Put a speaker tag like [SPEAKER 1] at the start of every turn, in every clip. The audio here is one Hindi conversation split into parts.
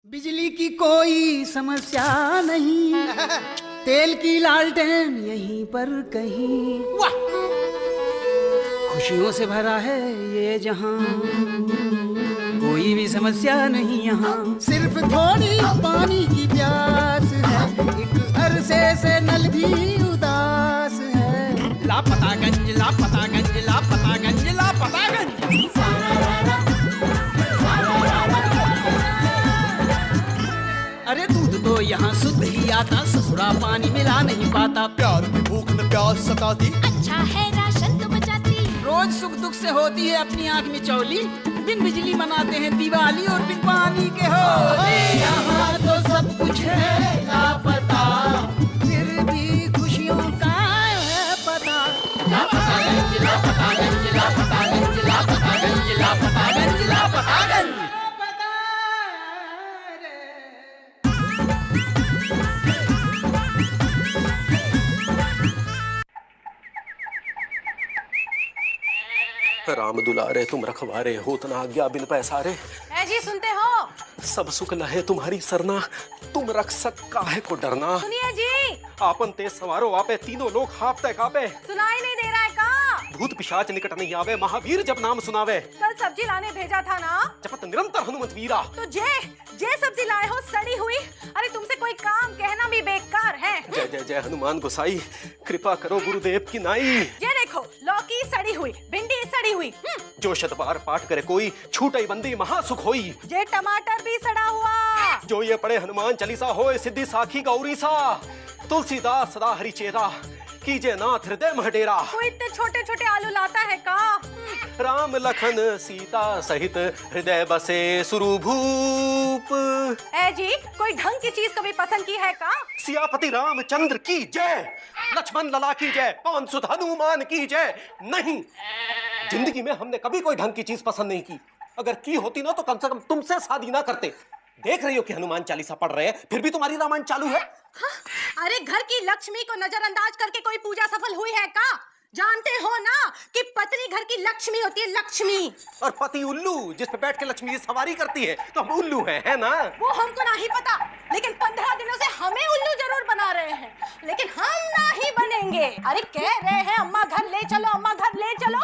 [SPEAKER 1] बिजली की कोई समस्या नहीं, तेल की लालटेन यहीं पर कहीं, खुशियों से भरा है ये जहां, कोई भी समस्या नहीं यहाँ। सिर्फ थोड़ी पानी की प्यास है, एक अरसे से नल भी उदास है। लापतागंज लापतागंज लापतागंज लापतागंज। अरे दूध तो यहाँ शुद्ध ही आता, ससुरा पानी मिला नहीं पाता।
[SPEAKER 2] प्यार की भूख न प्यास सताती,
[SPEAKER 3] अच्छा है राशन तो बचाती।
[SPEAKER 1] रोज सुख दुख से होती है अपनी आँख में चौली, बिन बिजली मनाते हैं दिवाली और बिन पानी के होली। यहाँ तो सब कुछ है लापता, फिर भी खुशियों का है पता। लापतागंज लापतागंज लापतागंज लापतागंज लापतागंज लापतागंज।
[SPEAKER 4] राम दुलारे तुम रखवारे हो, तना आज्ञा बिन पैसारे।
[SPEAKER 3] है जी, सुनते हो?
[SPEAKER 4] सब सुख लहे तुम्हारी सरना, तुम रख सका है को डरना।
[SPEAKER 3] सुनिए जी,
[SPEAKER 4] आपन तेज सवारो आपे, तीनों लोग हाफते कापे।
[SPEAKER 3] सुनाई नहीं दे रहा है का?
[SPEAKER 4] भूत पिशाच निकट नहीं आवे, महावीर जब नाम सुनावे।
[SPEAKER 3] कल सब्जी लाने भेजा था ना,
[SPEAKER 4] जपत निरंतर हनुमत वीरा।
[SPEAKER 3] तो जे सब्जी लाए हो सड़ी हुई। अरे तुमसे कोई काम कहना भी बेकार है।
[SPEAKER 4] जय जय जय हनुमान गोसाई, कृपा करो गुरुदेव की नाई।
[SPEAKER 3] ये देखो, लौकी सड़ी हुई, भिंडी सड़ी हुई।
[SPEAKER 4] जो शतबार पाठ करे कोई, छूटे बंदी महासुख होई।
[SPEAKER 3] ये टमाटर भी सड़ा हुआ।
[SPEAKER 4] जो ये पढ़े हनुमान चालीसा होए, सिद्धि साखी गौरी सा। तुलसीदास सदा हरि चेरा, कीजे नाथ हृदय महडेरा।
[SPEAKER 3] कोई इतने छोटे छोटे आलू लाता है का?
[SPEAKER 4] राम लखन सीता सहित हृदय बसे सुरभूप।
[SPEAKER 3] ए जी, कोई ढंग की चीज कभी पसंद की है का?
[SPEAKER 4] सियापति रामचंद्र की जय, लक्ष्मण लला की जय, पवन सुत हनुमान की जय। नहीं, जिंदगी में हमने कभी कोई ढंग की चीज पसंद नहीं की। अगर की होती ना तो कम से कम तुमसे शादी ना करते। देख रही हो कि हनुमान चालीसा पढ़ रहे हैं, फिर भी तुम्हारी रामायण चालू है।
[SPEAKER 3] हाँ? अरे घर की लक्ष्मी को नजरअंदाज करके कोई पूजा सफल हुई है का? जानते हो ना कि पत्नी घर की लक्ष्मी होती है, लक्ष्मी।
[SPEAKER 4] और पति उल्लू, जिस पे बैठ के लक्ष्मी जी सवारी करती है, तो हम उल्लू हैं, है ना?
[SPEAKER 3] वो हमको नहीं पता, लेकिन 15 दिनों से हमें उल्लू जरूर बना रहे हैं, लेकिन हम नहीं बनेंगे। अरे कह रहे हैं अम्मा घर ले चलो, अम्मा घर ले चलो।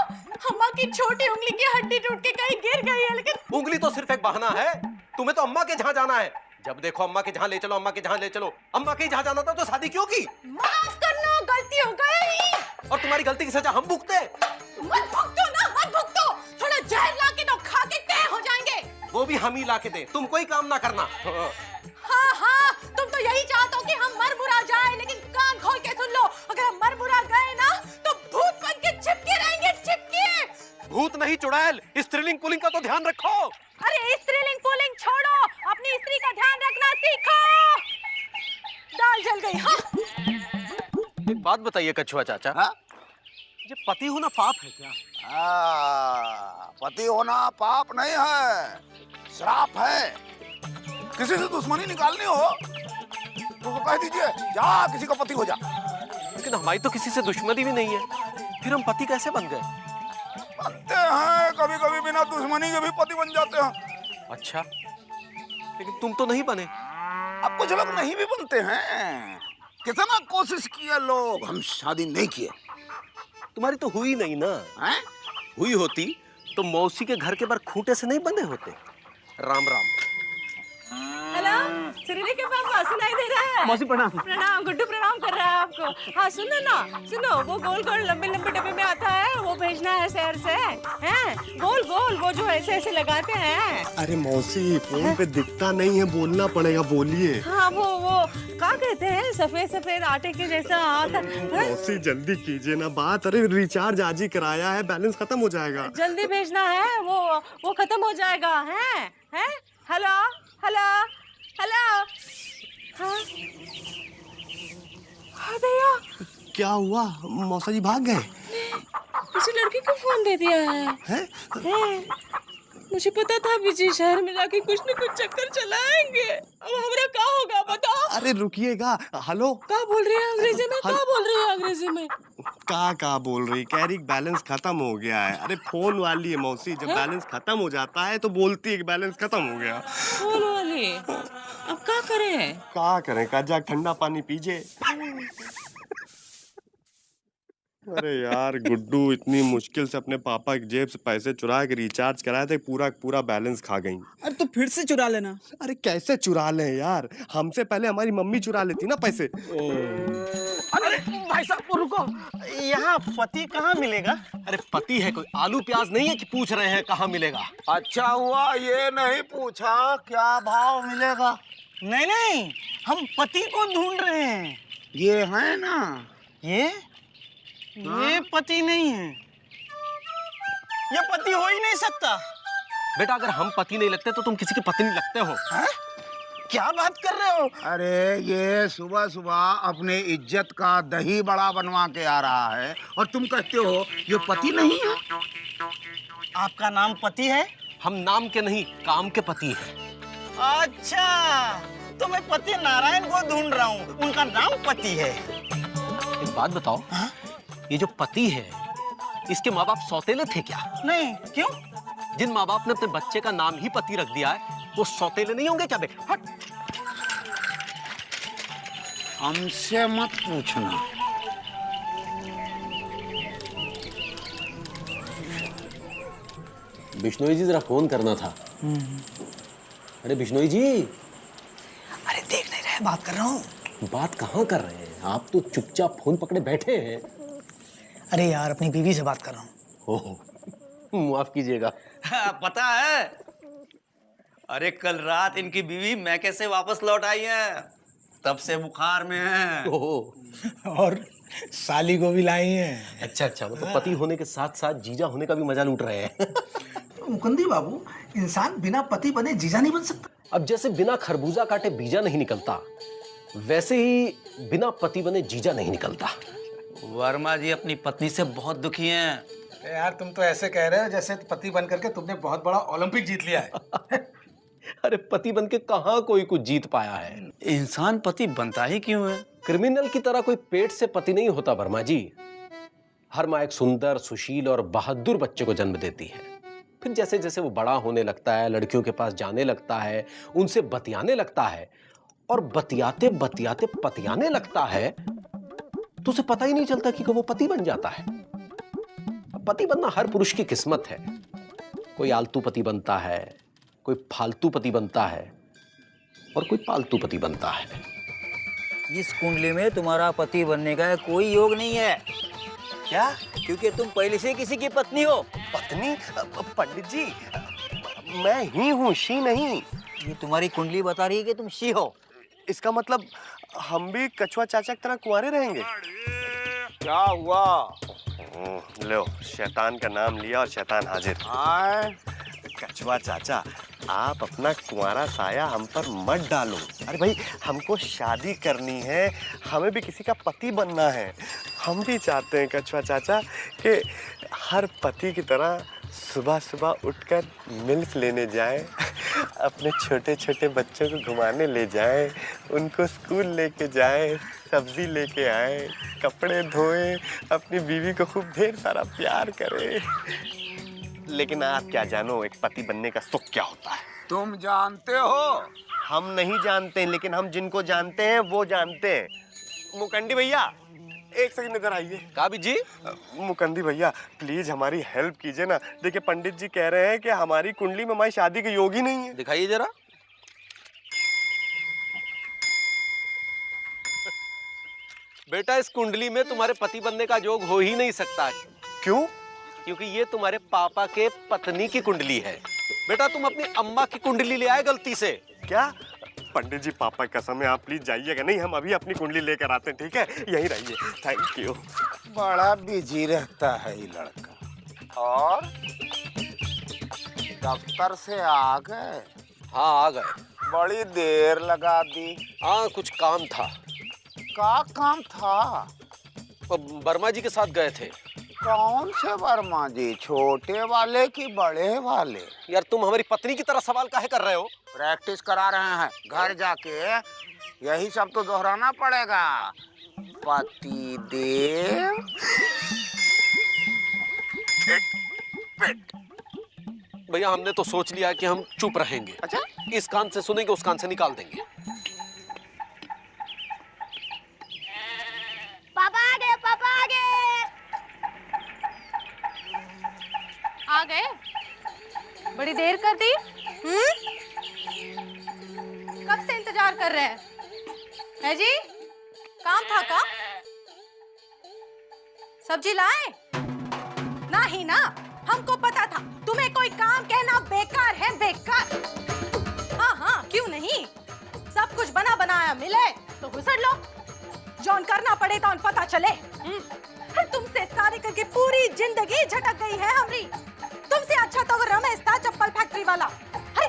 [SPEAKER 3] अम्मा की छोटी उंगली की हड्डी टूट के कहीं गिर गई है, लेकिन
[SPEAKER 4] उंगली तो सिर्फ एक बहाना है। तुम्हें तो अम्मा के जहाँ जाना है। जब देखो अम्मा के जहाँ ले चलो, अम्मा के जहाँ ले चलो। अम्मा के जहाँ जाना था तो शादी क्यों की?
[SPEAKER 3] माफ करना, गलती हो गई।
[SPEAKER 4] और तुम्हारी गलती की सजा हम भुगते।
[SPEAKER 3] मत भुगतो ना, मत भुगतो। थोड़ा जहर ला के दो, खा के तय हो जाएंगे।
[SPEAKER 4] वो भी हम ही ला के दे, तुम कोई काम ना करना।
[SPEAKER 3] हाँ हाँ, तुम तो यही चाहते हो कि हम मर बुरा जाए, लेकिन कान खोल के सुन लो, अगर हम मर बुरा गए ना तो भूत बन के चिपके रहेंगे, चिपके।
[SPEAKER 4] भूत नहीं चुड़ैल, स्त्रीलिंग पुल्लिंग का तो ध्यान रखो।
[SPEAKER 3] अरे स्त्रीलिंग पुल्लिंग छोड़ो, अपनी स्त्री का ध्यान रखना सीखो। दाल जल गई। हाँ?
[SPEAKER 4] एक बात बताइए कछुआ चाचा,
[SPEAKER 2] हाँ?
[SPEAKER 4] ये पति होना पाप है क्या?
[SPEAKER 2] पति होना पाप नहीं है, श्राप है। किसी से दुश्मनी निकालनी हो तो कह दीजिए, जा किसी का पति हो जा।
[SPEAKER 4] लेकिन हमारी तो किसी से दुश्मनी भी नहीं है, फिर हम पति कैसे बन गए?
[SPEAKER 2] बनते हैं, कभी कभी बिना दुश्मनी के भी पति बन जाते हैं।
[SPEAKER 4] अच्छा, लेकिन तुम तो नहीं बने।
[SPEAKER 2] अब कुछ लोग नहीं भी बनते हैं। कितना कोशिश किया लोग, हम शादी नहीं किए।
[SPEAKER 4] तुम्हारी तो हुई नहीं ना।
[SPEAKER 2] हैं?
[SPEAKER 4] हुई होती तो मौसी के घर के बाहर खूंटे से नहीं बंधे होते। राम राम।
[SPEAKER 3] हेलो, सुरीली के पापा, सुनाई दे रहा है?
[SPEAKER 4] मौसी प्रणाम।
[SPEAKER 3] प्रणाम, गुड्डू प्रणाम कर रहा है आपको। हाँ सुनो ना, सुनो, वो गोल गोल लंबे लंबे डब्बे में आता है, वो भेजना है शहर से। हैं? गोल गोल, वो जो ऐसे ऐसे लगाते हैं।
[SPEAKER 5] अरे मौसी, फोन पे दिखता नहीं है, बोलना पड़ेगा, बोलिए।
[SPEAKER 3] हाँ वो क्या कहते हैं, सफेद सफेद आटे के जैसा आता है।
[SPEAKER 5] मौसी जल्दी कीजिए ना बात। अरे रिचार्ज आज ही कराया है, बैलेंस खत्म हो जाएगा।
[SPEAKER 3] जल्दी भेजना है, वो खत्म हो जाएगा। हैं? हैं? Hello hello hello. हाँ हाँ भैया,
[SPEAKER 5] क्या हुआ? मौसा जी भाग गए?
[SPEAKER 3] किसी लड़की को फोन दे दिया है।
[SPEAKER 5] हैं?
[SPEAKER 3] मुझे पता था विजय शहर में जाके कुछ न कुछ चक्कर चलाएंगे। अब हमारा क्या होगा बताओ?
[SPEAKER 5] अरे रुकिएगा। हेलो,
[SPEAKER 3] क्या बोल रही है अंग्रेजी में? क्या बोल रही है अंग्रेजी में?
[SPEAKER 5] का बोल रही? कह रही बैलेंस खत्म हो गया है। अरे फोन वाली है मौसी, जब बैलेंस खत्म हो जाता है तो बोलती है कि बैलेंस खत्म हो गया।
[SPEAKER 3] फोन वाली?
[SPEAKER 1] क्या करें?
[SPEAKER 5] क्या करें काजा, ठंडा पानी पीजे। अरे यार गुड्डू, इतनी मुश्किल से अपने पापा की जेब से पैसे चुरा के रिचार्ज कराए थे, पूरा पूरा बैलेंस खा गई।
[SPEAKER 1] अरे तो फिर से चुरा लेना।
[SPEAKER 5] अरे कैसे चुरा लें यार, हमसे पहले हमारी मम्मी चुरा लेती ना पैसे।
[SPEAKER 4] अरे भाई साहब रुको, यहाँ पति कहाँ मिलेगा? अरे पति है कोई आलू प्याज नहीं है कि पूछ रहे हैं कहाँ मिलेगा।
[SPEAKER 2] अच्छा हुआ ये नहीं पूछा क्या भाव मिलेगा।
[SPEAKER 6] नहीं नहीं, हम पति को ढूंढ रहे हैं।
[SPEAKER 2] ये है ना,
[SPEAKER 6] ये पति नहीं है, ये पति हो ही नहीं सकता।
[SPEAKER 4] बेटा अगर हम पति नहीं लगते तो तुम किसी की पत्नी लगते हो।
[SPEAKER 6] है? क्या बात कर रहे हो?
[SPEAKER 2] अरे ये सुबह सुबह अपने इज्जत का दही बड़ा बनवा के आ रहा है और तुम कहते हो ये पति नहीं है।
[SPEAKER 6] आपका नाम पति है?
[SPEAKER 4] हम नाम के नहीं काम के पति हैं।
[SPEAKER 6] अच्छा, तो मैं पति नारायण को ढूंढ रहा हूँ, उनका नाम पति है।
[SPEAKER 4] एक बात बताओ, ये जो पति है इसके माँ बाप सौतेले थे क्या?
[SPEAKER 6] नहीं, क्यों?
[SPEAKER 4] जिन माँ बाप ने अपने बच्चे का नाम ही पति रख दिया है वो सौतेले नहीं होंगे क्या बे? हट।
[SPEAKER 2] हमसे मत पूछना।
[SPEAKER 4] बिश्नोई जी जरा फोन करना था। अरे बिश्नोई जी।
[SPEAKER 6] अरे देख नहीं रहे, बात कर रहा हूँ।
[SPEAKER 4] बात कहाँ कर रहे हैं आप, तो चुपचाप फोन पकड़े बैठे हैं।
[SPEAKER 6] अरे यार अपनी बीवी से बात कर रहा हूँ।
[SPEAKER 4] ओह माफ कीजिएगा।
[SPEAKER 7] पता है, अरे कल रात इनकी बीवी मैके से वापस लौट आई है, तब से बुखार में है।
[SPEAKER 4] ओह
[SPEAKER 6] और साली को भी लाई हैं।
[SPEAKER 4] अच्छा अच्छा, मतलब पति होने के साथ साथ जीजा होने का भी मजा लूट रहे हैं।
[SPEAKER 6] मुकुंदी बाबू, इंसान बिना पति बने जीजा नहीं बन सकता।
[SPEAKER 4] अब जैसे बिना खरबूजा काटे बीजा नहीं निकलता, वैसे ही बिना पति बने जीजा नहीं निकलता।
[SPEAKER 7] वर्मा जी अपनी पत्नी से बहुत दुखी हैं।
[SPEAKER 6] यार तुम तो ऐसे कह रहे हो जैसे पति बन करके तुमने बहुत बड़ा ओलंपिक जीत लिया है।
[SPEAKER 4] अरे पति बन के कहाँ कोई कुछ जीत पाया है।
[SPEAKER 7] इंसान पति बनता ही क्यों है?
[SPEAKER 4] क्रिमिनल की तरह कोई पेट से पति नहीं होता वर्मा जी। हर माँ एक सुंदर, सुशील और बहादुर बच्चे को जन्म देती है। फिर जैसे जैसे वो बड़ा होने लगता है, लड़कियों के पास जाने लगता है, उनसे बतियाने लगता है और बतियाते बतियाते पतियाने लगता है, तो उसे पता ही नहीं चलता कि वो पति बन जाता है। पति बनना हर पुरुष की किस्मत है। कोई आलतू पति बनता है, कोई फालतू पति बनता है और कोई पालतू पति बनता है।
[SPEAKER 7] इस कुंडली में तुम्हारा पति बनने का कोई योग नहीं है।
[SPEAKER 6] क्या?
[SPEAKER 7] क्योंकि तुम पहले से किसी की पत्नी हो।
[SPEAKER 5] पत्नी? पंडित जी मैं ही हूँ, शी नहीं।
[SPEAKER 7] ये तुम्हारी कुंडली बता रही है कि तुम शी हो।
[SPEAKER 5] इसका मतलब हम भी कछुआ चाचा की तरह कुंवारे रहेंगे।
[SPEAKER 2] क्या हुआ?
[SPEAKER 5] लो शैतान का नाम लिया और शैतान हाजिर।
[SPEAKER 2] आए
[SPEAKER 5] कछुआ चाचा, आप अपना कुंवारा साया हम पर मत डालो। अरे भाई हमको शादी करनी है, हमें भी किसी का पति बनना है। हम भी चाहते हैं कछुआ चाचा कि हर पति की तरह सुबह सुबह उठकर मिल्क लेने जाएं, अपने छोटे छोटे बच्चों को घुमाने ले जाएं, उनको स्कूल लेके जाएं, सब्जी लेके आएं, कपड़े धोएं, अपनी बीवी को खूब ढेर सारा प्यार करें। लेकिन आप क्या जानो एक पति बनने का सुख क्या होता है।
[SPEAKER 2] तुम जानते हो?
[SPEAKER 5] हम नहीं जानते, लेकिन हम जिनको जानते हैं वो जानते हैं। मुकंदी भैया एक सेकंड इधर आइए।
[SPEAKER 4] काबिज जी।
[SPEAKER 5] मुकंदी भैया प्लीज हमारी हेल्प कीजिए ना। देखिए पंडित जी कह रहे हैं कि हमारी कुंडली में हमारी शादी के योग ही नहीं है।
[SPEAKER 4] दिखाइए जरा। बेटा इस कुंडली में तुम्हारे पति बनने का योग हो ही नहीं सकता।
[SPEAKER 5] क्यों?
[SPEAKER 4] क्योंकि ये तुम्हारे पापा के पत्नी की कुंडली है। बेटा तुम अपनी अम्मा की कुंडली ले आए गलती से।
[SPEAKER 5] क्या? पंडित जी पापा की कसम है, आप प्लीज जाइएगा। नहीं हम अभी अपनी कुंडली लेकर आते हैं, ठीक है? यहीं रहिए। Thank you.
[SPEAKER 2] बड़ा बिजी रहता है ये लड़का। और दफ्तर से आ गए?
[SPEAKER 4] हाँ आ गए।
[SPEAKER 2] बड़ी देर लगा दी।
[SPEAKER 4] हाँ कुछ काम था।
[SPEAKER 2] क्या काम था?
[SPEAKER 4] वर्मा जी के साथ गए थे।
[SPEAKER 2] कौन से वर्मा जी, छोटे वाले कि बड़े वाले?
[SPEAKER 4] यार तुम हमारी पत्नी की तरह सवाल काहे कर रहे हो?
[SPEAKER 2] प्रैक्टिस करा रहे हैं, घर जाके यही सब तो दोहराना पड़ेगा। पति देव
[SPEAKER 4] भैया हमने तो सोच लिया कि हम चुप रहेंगे।
[SPEAKER 2] अच्छा?
[SPEAKER 4] इस कान से सुनेंगे उस कान से निकाल देंगे।
[SPEAKER 3] आ गए? बड़ी देर कर दी? कब से इंतजार कर रहे हैं? है जी? काम था का? सब्जी लाए? नहीं ना, हमको पता था तुम्हें कोई काम कहना बेकार है, बेकार। हाँ हाँ, क्यों नहीं? सब कुछ बना बनाया मिले तो घुसड़ लो, जौन करना पड़े तो पता चले। तुमसे शादी करके पूरी जिंदगी झटक गई है हमारी। तुमसे अच्छा तो वो रमेश था, चप्पल फैक्ट्री वाला। अरे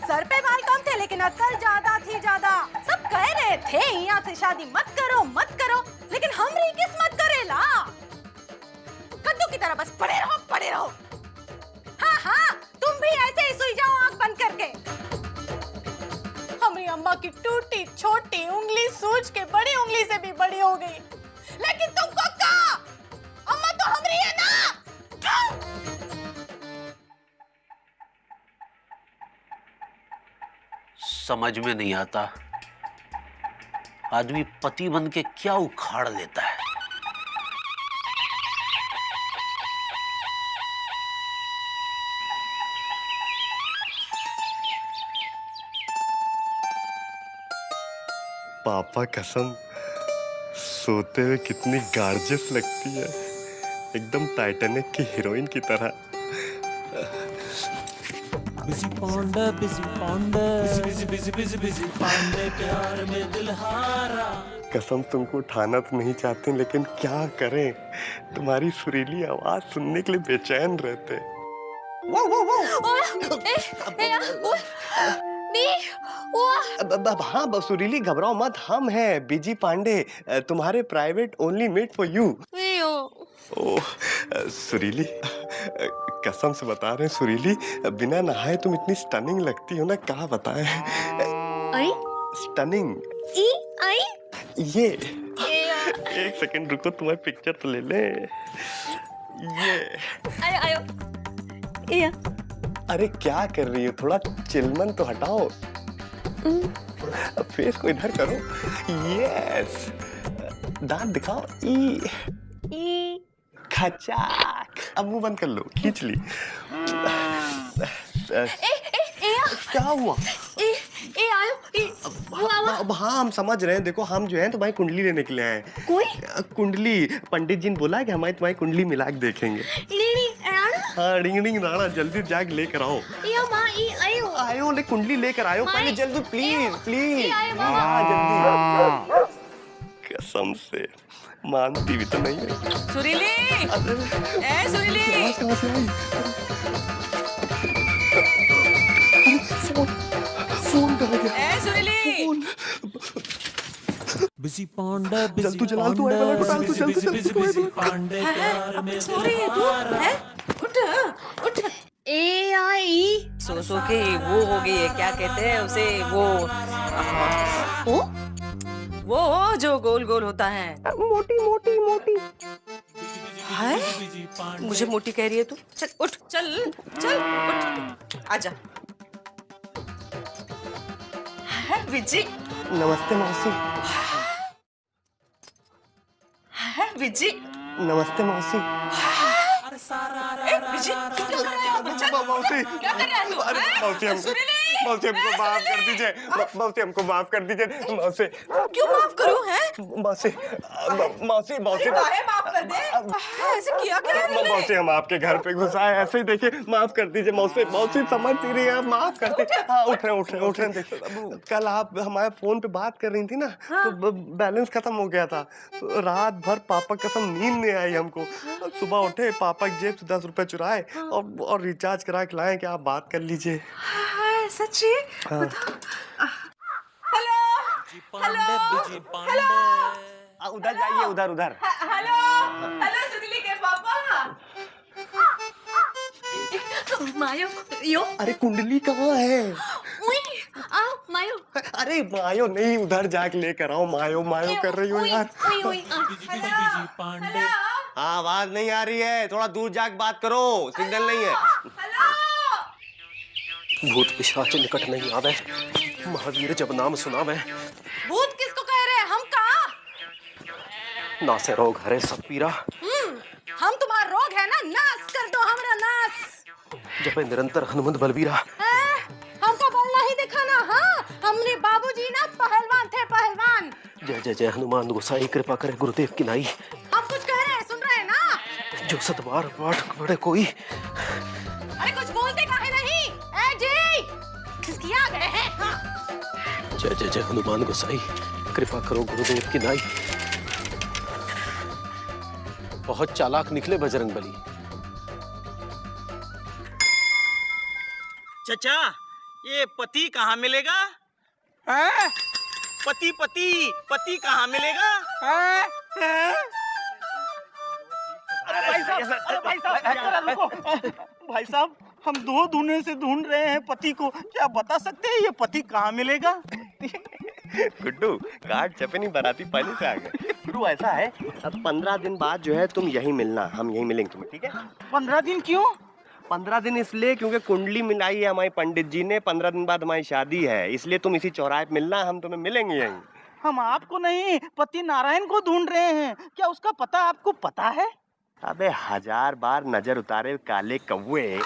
[SPEAKER 3] सर पे बाल कम थे लेकिन अक्ल ज्यादा थी, ज्यादा। सब कह रहे थे यहाँ से शादी मत करो मत करो, लेकिन हमारी किस्मत करेला। कद्दू की तरह बस पड़े रहो पड़े रहो। हाँ हाँ, तुम भी ऐसे ही सुई जाओ आंख बंद करके। हमारी अम्मा की टूटी छोटी उंगली सूझ के बड़ी उंगली से भी बड़ी हो गई, लेकिन तुमको क्या? अम्मा तो हमारी है ना।
[SPEAKER 8] समझ में नहीं आता आदमी पति बन के क्या उखाड़ लेता है।
[SPEAKER 5] पापा कसम, सोते हुए कितनी गार्जियस लगती है, एकदम टाइटैनिक की हीरोइन की तरह।
[SPEAKER 9] बिजी पांडे प्यार में दिल हारा।
[SPEAKER 5] कसम तुमको उठाना तो नहीं चाहते, लेकिन क्या करें, तुम्हारी सुरीली आवाज सुनने के लिए बेचैन रहते। हाँ सुरीली, घबराओ मत, हम हैं बिजी पांडे, तुम्हारे private only made for you. Oh सुरीली, कसम से बता रहे हैं सुरीली, बिना नहाए तुम इतनी स्टनिंग लगती हो ना, क्या बताएं। स्टनिंग। ये एक सेकंड रुको, तुम्हारी पिक्चर तो ले ले। ये
[SPEAKER 3] आयो।
[SPEAKER 5] अरे क्या कर रही हो, थोड़ा चिलमन तो हटाओ, फेस को इधर करो। यस, दांत दिखाओ। ई खचाक। अब मुंह बंद कर लो, खींच ली। क्या हुआ? अब हाँ हम समझ रहे हैं, देखो हम जो है तुम्हारी कुंडली लेने के लिए आए हैं।
[SPEAKER 3] कोई
[SPEAKER 5] कुंडली, पंडित जी ने बोला है कि हमारी तुम्हारी कुंडली मिला के देखेंगे। हाँ डिंग राणा, जल्दी जाग लेकर आओ। आयो ले, कुंडली लेकर आयो पहले, जल्दी प्लीज प्लीज। हाँ जल्दी, कसम से मानती भी तो नहीं है।
[SPEAKER 1] सुरीली, ए सुरीली,
[SPEAKER 5] फोन कर गया।
[SPEAKER 1] ए सुरीली,
[SPEAKER 9] बिजी पांडे बिजी
[SPEAKER 5] तू जलाल, तू आए वाला डाल, तू जल्दी
[SPEAKER 9] पांडे प्यार में
[SPEAKER 1] सॉरी तू है, उठ उठ। सो के वो हो गई है, क्या कहते हैं उसे, वो जो गोल गोल होता है। मोटी है? मुझे मोटी कह रही है तू? चल उठ, चल उठ, आजा। है बिजी?
[SPEAKER 5] नमस्ते मौसी।
[SPEAKER 1] है बिजी?
[SPEAKER 5] नमस्ते मौसी।
[SPEAKER 1] बिजी तू क्या कर रहा है?
[SPEAKER 5] मौसी,
[SPEAKER 1] क्या कर रहा है तू?
[SPEAKER 5] अरे मौसी हमको माफ कर दीजिए, मौसी हमको माफ कर दीजिए, मौसी।
[SPEAKER 1] क्यों माफ करूं? है
[SPEAKER 5] मौसी मौसी
[SPEAKER 1] माफ कर दे। ऐसे किया क्या है?
[SPEAKER 5] मौसी हम आपके घर पे घुसा है, ऐसे ही देखिए, माफ कर दीजिए मौसी। मौसी समझ नहीं रही है, माफ कर दीजिए। हाँ उठ रहे देखिए, कल आप हमारे फोन पे बात कर रही थी ना, तो बैलेंस खत्म हो गया था, तो रात भर पापा कसम नींद नहीं आई हमको। सुबह उठे, पापा की जेब से 10 रुपए चुराए और रिचार्ज करा के लाए कि आप बात कर लीजिए।
[SPEAKER 1] सच्ची? हेलो
[SPEAKER 5] उधर जाइए, उधर।
[SPEAKER 1] हेलो सुनीली के पापा।
[SPEAKER 3] मायो यो।
[SPEAKER 5] अरे कुंडली कहाँ है?
[SPEAKER 3] आओ मायो।
[SPEAKER 5] अरे मायो नहीं, उधर जाके लेकर आओ। मायो कर रही हो यार।
[SPEAKER 9] बिजी पांडे।
[SPEAKER 5] हाँ आवाज नहीं आ रही है, थोड़ा दूर जाके बात करो, सिग्नल नहीं है।
[SPEAKER 4] भूत पिशाच निकट नहीं आवे, महावीर जब नाम सुनावे।
[SPEAKER 3] भूत किसको कह रहे हैं? हम कहाँ?
[SPEAKER 4] नासे रोग हरे सब पीरा।
[SPEAKER 3] हम तुम्हारा रोग है ना, नाश कर दो हमारा नाश।
[SPEAKER 4] जब मैं निरंतर हनुमंत बलबीरा।
[SPEAKER 3] हमका बल नहीं दिखाना। हाँ, हमरे बाबूजी ना पहलवान थे, पहलवान।
[SPEAKER 4] जय जय जय हनुमान गोसाई, कृपा करे गुरुदेव की नाई।
[SPEAKER 3] हम कुछ कह रहे हैं, सुन रहे हैं ना?
[SPEAKER 4] जो सतबार पाठ पढ़े कोई।
[SPEAKER 3] अरे कुछ बोलते काहे नहीं? ए जी, खिसकिया गए हैं। हाँ।
[SPEAKER 4] जय जय जय हनुमान गोसाई, कृपा करो गुरुदेव की नाई। बहुत चालाक निकले बजरंग बली।
[SPEAKER 6] चचा, ये पति कहाँ मिलेगा? पति पति पति कहाँ मिलेगा? भाई साहब, हम 2 धुने से ढूंढ रहे हैं पति को। क्या बता सकते हैं ये पति कहाँ मिलेगा?
[SPEAKER 5] गुड्डू, गार्ड चपनी बराती पहले से आ गए। गुड्डू ऐसा है, अब 15 दिन बाद जो है तुम यहीं मिलना, हम यहीं मिलेंगे तुम्हें, ठीक है?
[SPEAKER 6] 15 दिन क्यों?
[SPEAKER 5] 15 दिन इसलिए क्योंकि कुंडली मिलाई है हमारे पंडित जी ने। 15 दिन बाद हमारी शादी है, इसलिए तुम इसी चौराहे पे मिलना, हम तुम्हें मिलेंगे यहीं।
[SPEAKER 6] हम आपको नहीं, पति नारायण को ढूंढ रहे हैं। क्या उसका पता आपको पता है?
[SPEAKER 5] अबे 1000 बार नजर उतारे काले कौवे,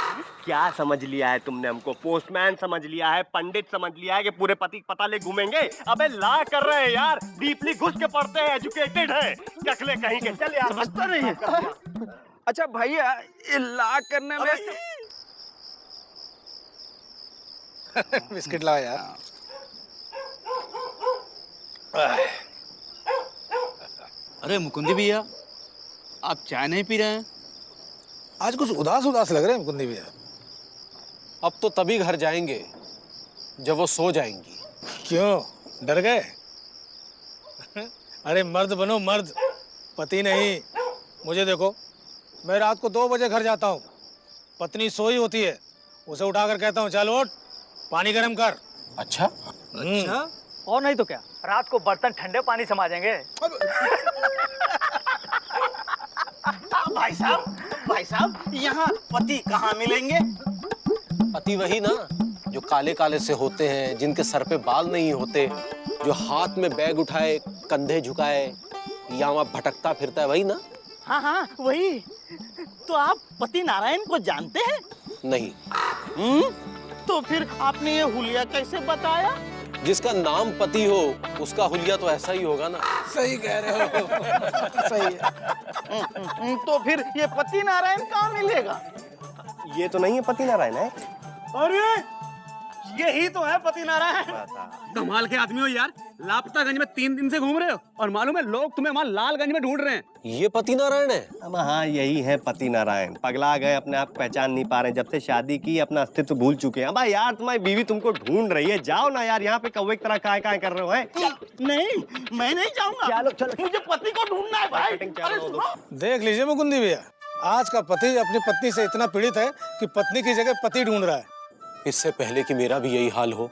[SPEAKER 5] क्या समझ लिया है तुमने हमको? पोस्टमैन समझ लिया है, पंडित समझ लिया है कि पूरे पति पता ले घूमेंगे? अबे ला कर रहे हैं यार, डीपली घुस के पढ़ते हैं, एजुकेटेड है, चकले कहीं के। चल यार, समझता नहीं है।
[SPEAKER 1] अच्छा भैया, ये ला करने में
[SPEAKER 10] बिस्किट लाओ यार।
[SPEAKER 7] अरे मुकुंदी भैया, आप चाय नहीं पी रहे हैं?
[SPEAKER 10] आज कुछ उदास उदास लग रहे हैं मुकुंदी भैया।
[SPEAKER 4] अब तो तभी घर जाएंगे जब वो सो जाएंगी।
[SPEAKER 10] क्यों, डर गए? अरे मर्द बनो मर्द, पति नहीं। मुझे देखो, मैं रात को 2 बजे घर जाता हूँ, पत्नी सोई होती है, उसे उठाकर कहता हूँ चल उठ, पानी गर्म कर।
[SPEAKER 4] अच्छा?
[SPEAKER 10] अच्छा?
[SPEAKER 6] और नहीं तो क्या, रात को बर्तन ठंडे पानी से मांजेंगे। भाई साहब, यहाँ पति कहाँ मिलेंगे?
[SPEAKER 4] पति वही ना जो काले काले से होते हैं, जिनके सर पे बाल नहीं होते, जो हाथ में बैग उठाए, कंधे झुकाए, या वहाँ भटकता फिरता है, वही ना?
[SPEAKER 6] हाँ, वही। तो आप पति नारायण को जानते हैं?
[SPEAKER 4] नहीं।
[SPEAKER 6] तो फिर आपने ये हुलिया कैसे बताया?
[SPEAKER 4] जिसका नाम पति हो उसका हुलिया तो ऐसा ही होगा ना।
[SPEAKER 10] सही कह रहे हो। सही है।
[SPEAKER 6] तो फिर ये पति नारायण कहाँ मिलेगा?
[SPEAKER 5] ये तो नहीं है पति नारायण है।
[SPEAKER 6] अरे यही तो है पति नारायण।
[SPEAKER 7] कमाल के आदमी हो यार, लापतागंज में 3 दिन से घूम रहे हो और मालूम है लोग तुम्हें वहाँ लालगंज में ढूंढ रहे हैं।
[SPEAKER 4] ये पति नारायण है?
[SPEAKER 5] अब हाँ, यही है पति नारायण। पगला गए, अपने आप पहचान नहीं पा रहे, जब से शादी की अपना अस्तित्व भूल चुके हैं। भाई यार, तुम्हारी बीवी तुमको ढूंढ रही है, जाओ ना यार, यहाँ पे कौवे की तरह काय काय कर रहे हो?
[SPEAKER 6] नहीं, मैं नहीं जाऊंगा। चलो, मुझे पति को ढूंढना है भाई। अरे सुनो,
[SPEAKER 10] देख लीजिए मुकुंदी भैया, आज का पति अपनी पत्नी से इतना पीड़ित है कि पत्नी की जगह पति ढूंढ रहा है।
[SPEAKER 4] इससे पहले कि मेरा भी यही हाल हो,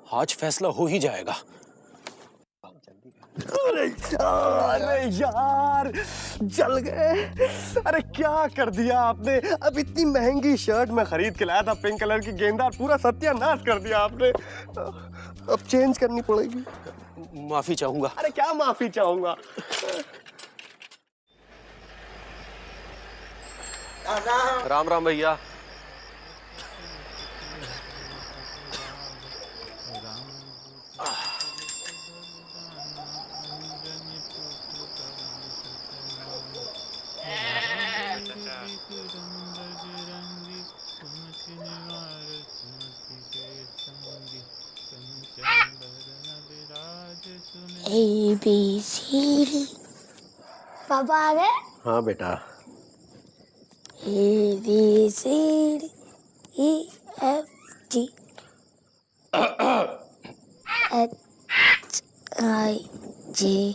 [SPEAKER 4] आज फैसला हो ही जाएगा।
[SPEAKER 5] अरे यार, जल गए। अरे क्या कर दिया आपने? अब इतनी महंगी शर्ट मैं खरीद के लाया था, पिंक कलर की गेंदार, पूरा सत्यानाश कर दिया आपने। अब चेंज करनी पड़ेगी।
[SPEAKER 4] माफी चाहूंगा।
[SPEAKER 5] अरे क्या माफी चाहूंगा?
[SPEAKER 4] राम राम भैया।
[SPEAKER 11] ABC पापा आ गए?
[SPEAKER 5] हाँ बेटा।
[SPEAKER 11] ABCDEFG HIJK।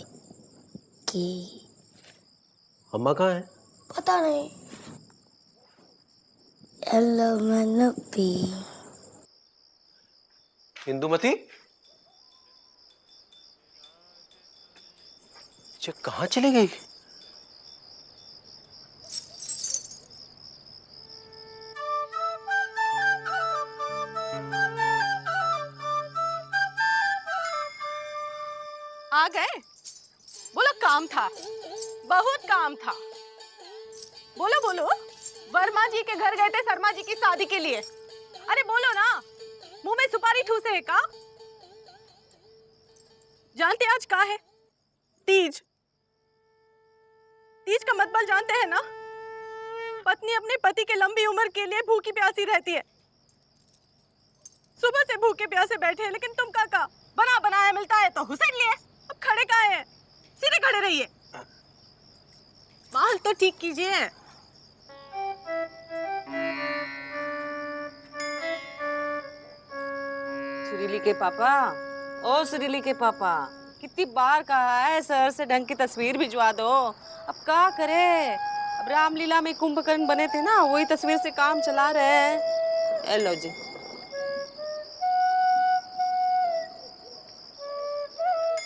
[SPEAKER 4] अम्मा कहाँ है?
[SPEAKER 11] पता नहीं। LMNP।
[SPEAKER 4] इंदुमती, कहाँ चली गई?
[SPEAKER 3] आ गए? बोलो काम था, बहुत काम था। बोलो बोलो, वर्मा जी के घर गए थे शर्मा जी की शादी के लिए। अरे बोलो ना, मुंह में सुपारी ठूसे है का? जानते आज का है? तीज। तीज का मतलब जानते हैं ना? पत्नी अपने पति के लंबी उम्र के लिए भूखी प्यासी रहती है। सुबह से भूखे प्यासे बैठे हैं, लेकिन तुम का बना बनाया मिलता है तो हुसैन लिए। अब खड़े काहे हैं? सीधे खड़े रहिए। बाल तो ठीक कीजिए।
[SPEAKER 12] सुरीली के पापा, ओ सुरीली के पापा, कितनी बार कहा है सर से ढंग की तस्वीर भिजवा दो। अब क्या करे, अब रामलीला में कुंभकर्ण बने थे ना, वही तस्वीर से काम चला रहे हैं। लो जी।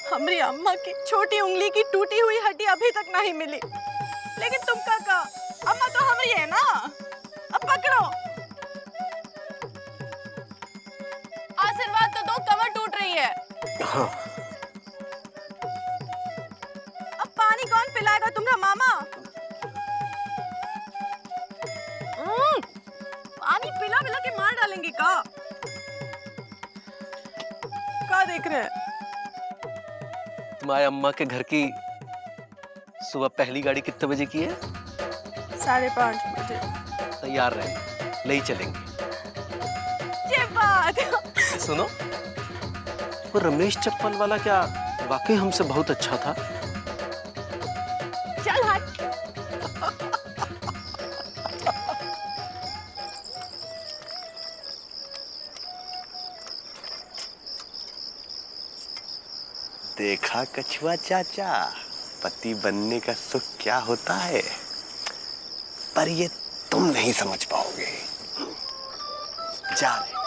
[SPEAKER 3] हमारी अम्मा की छोटी उंगली की टूटी हुई हड्डी अभी तक नहीं मिली, लेकिन तुम का अम्मा तो हमारी है ना। अब पकड़ो, आशीर्वाद तो दो, कमर टूट रही है।
[SPEAKER 4] हाँ।
[SPEAKER 3] अब पानी कौन पिलाएगा तुम्हारा मामा? पानी पिला पिला के मार डालेंगे का देख रहे हैं?
[SPEAKER 4] तुम्हारे अम्मा के घर की सुबह पहली गाड़ी कितने बजे की है?
[SPEAKER 3] 5:30 बजे।
[SPEAKER 4] तैयार रहे, ले ही चलेंगे।
[SPEAKER 3] ये बात।
[SPEAKER 4] सुनो, वो रमेश चप्पल वाला क्या वाकई हमसे बहुत अच्छा था?
[SPEAKER 3] चल हट।
[SPEAKER 5] देखा कछुआ चाचा, पति बनने का सुख क्या होता है, पर ये तुम नहीं समझ पाओगे। जा रहे।